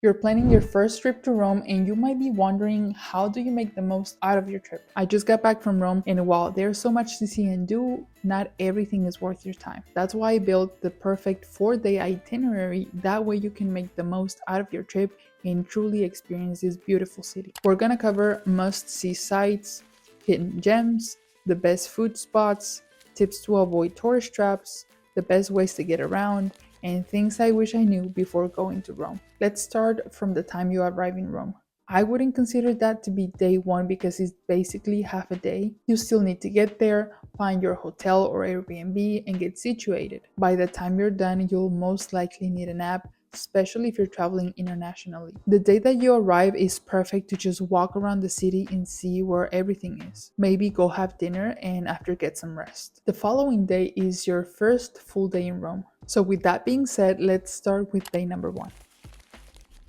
You're planning your first trip to Rome and you might be wondering, how do you make the most out of your trip? I just got back from Rome, and while there's so much to see and do, not everything is worth your time. That's why I built the perfect 4-day itinerary. That way you can make the most out of your trip and truly experience this beautiful city. We're gonna cover must-see sites, hidden gems, the best food spots, tips to avoid tourist traps, the best ways to get around, and things I wish I knew before going to Rome. Let's start from the time you arrive in Rome. I wouldn't consider that to be day one because it's basically half a day. You still need to get there, find your hotel or Airbnb, and get situated. By the time you're done, you'll most likely need a nap, especially if you're traveling internationally. The day that you arrive is perfect to just walk around the city and see where everything is. Maybe go have dinner and after get some rest. The following day is your first full day in Rome. So with that being said, let's start with day number 1.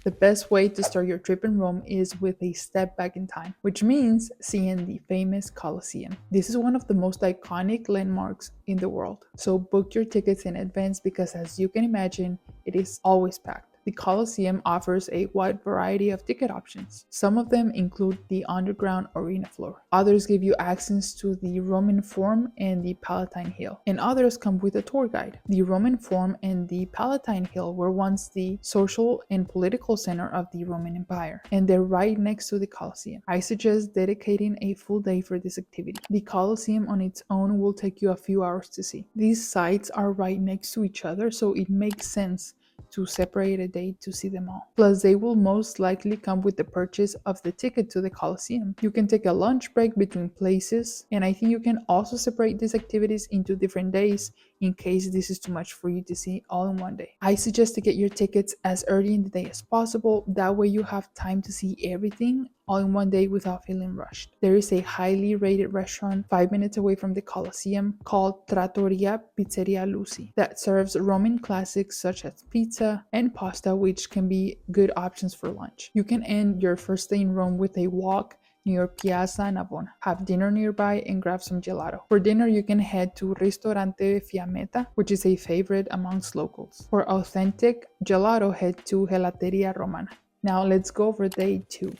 The best way to start your trip in Rome is with a step back in time, which means seeing the famous Colosseum. This is one of the most iconic landmarks in the world. So book your tickets in advance because, as you can imagine, it is always packed. The Colosseum offers a wide variety of ticket options. Some of them include the underground arena floor. Others give you access to the Roman Forum and the Palatine Hill. And others come with a tour guide. The Roman Forum and the Palatine Hill were once the social and political center of the Roman Empire, and they're right next to the Colosseum. I suggest dedicating a full day for this activity. The Colosseum on its own will take you a few hours to see. These sites are right next to each other, so it makes sense to separate a day to see them all. Plus, they will most likely come with the purchase of the ticket to the Colosseum. You can take a lunch break between places, and I think you can also separate these activities into different days in case this is too much for you to see all in one day. I suggest to get your tickets as early in the day as possible. That way you have time to see everything all in one day without feeling rushed. There is a highly rated restaurant 5 minutes away from the Colosseum called Trattoria Pizzeria Lucy that serves Roman classics such as pizza and pasta, which can be good options for lunch. You can end your first day in Rome with a walk near Piazza Navona. Have dinner nearby and grab some gelato. For dinner, you can head to Ristorante Fiammetta, which is a favorite amongst locals. For authentic gelato, head to Gelateria Romana. Now let's go over day 2.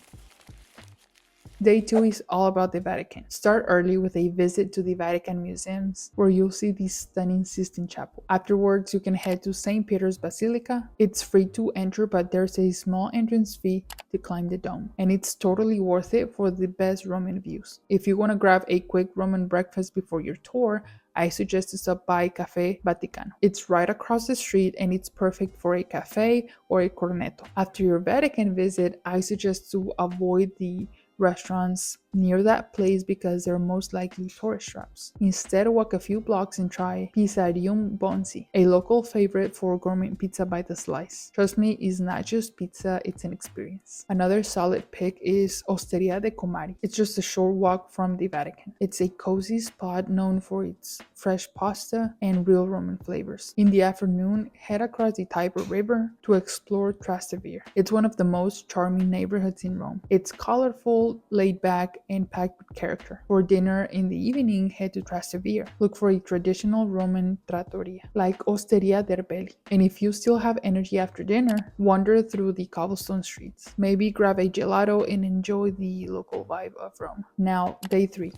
Day 2 is all about the Vatican. Start early with a visit to the Vatican museums, where you'll see the stunning Sistine Chapel. Afterwards, you can head to St. Peter's Basilica. It's free to enter, but there's a small entrance fee to climb the dome, and it's totally worth it for the best Roman views. If you want to grab a quick Roman breakfast before your tour, I suggest to stop by Cafe Vaticano. It's right across the street and it's perfect for a cafe or a cornetto. After your Vatican visit, I suggest to avoid the restaurants near that place because they're most likely tourist traps. Instead, walk a few blocks and try Pizzarium Bonzi, a local favorite for gourmet pizza by the slice. Trust me, it's not just pizza, it's an experience. Another solid pick is Osteria de Comari. It's just a short walk from the Vatican. It's a cozy spot known for its fresh pasta and real Roman flavors. In the afternoon, head across the Tiber River to explore Trastevere. It's one of the most charming neighborhoods in Rome. It's colorful, laid back, and packed with character. For dinner in the evening, head to Trastevere. Look for a traditional Roman trattoria, like Osteria del Belli. And if you still have energy after dinner, wander through the cobblestone streets. Maybe grab a gelato and enjoy the local vibe of Rome. Now, day 3.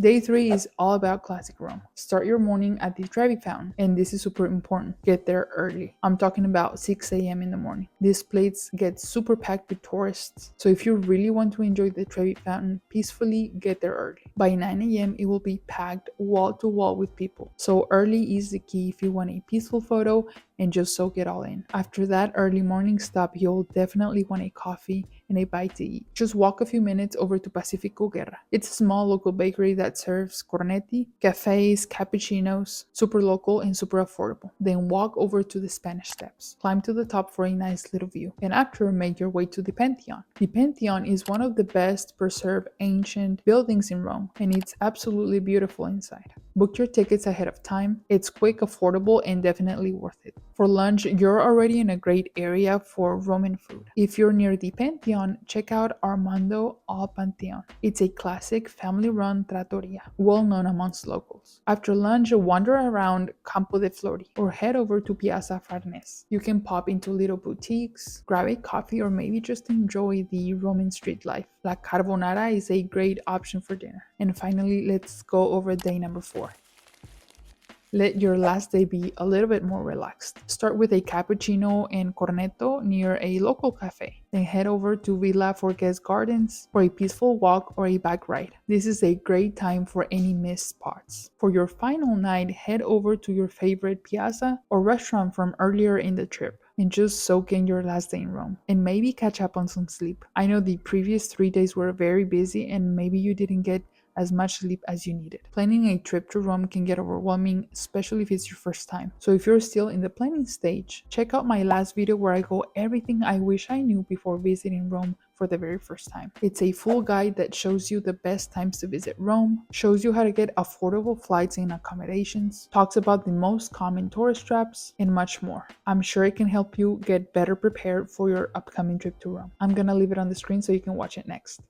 Day 3 is all about classic Rome. Start your morning at the Trevi Fountain, and this is super important. Get there early. I'm talking about 6 a.m. in the morning. This place gets super packed with tourists, so if you really want to enjoy the Trevi Fountain peacefully, get there early. By 9 a.m. it will be packed wall to wall with people, so early is the key if you want a peaceful photo and just soak it all in. After that early morning stop, you'll definitely want a coffee and a bite to eat. Just walk a few minutes over to Pacifico Guerra. It's a small local bakery that serves cornetti, cafes, cappuccinos, super local and super affordable. Then walk over to the Spanish Steps. Climb to the top for a nice little view. And after, make your way to the Pantheon. The Pantheon is one of the best preserved ancient buildings in Rome, and it's absolutely beautiful inside. Book your tickets ahead of time. It's quick, affordable, and definitely worth it. For lunch, you're already in a great area for Roman food. If you're near the Pantheon, check out Armando al Pantheon. It's a classic family-run trattoria, well known amongst locals. After lunch, wander around Campo de Flori or head over to Piazza Farnese. You can pop into little boutiques, grab a coffee, or maybe just enjoy the Roman street life. La Carbonara is a great option for dinner. And finally, let's go over day number 4. Let your last day be a little bit more relaxed. Start with a cappuccino and cornetto near a local cafe. Then head over to Villa Forges Gardens for a peaceful walk or a bike ride. This is a great time for any missed spots. For your final night, head over to your favorite piazza or restaurant from earlier in the trip and just soak in your last day in Rome and maybe catch up on some sleep. I know the previous 3 days were very busy and maybe you didn't get as much sleep as you needed. Planning a trip to Rome can get overwhelming, especially if it's your first time. So if you're still in the planning stage, check out my last video where I go everything I wish I knew before visiting Rome for the very first time. It's a full guide that shows you the best times to visit Rome, shows you how to get affordable flights and accommodations, talks about the most common tourist traps, and much more. I'm sure it can help you get better prepared for your upcoming trip to Rome. I'm gonna leave it on the screen so you can watch it next.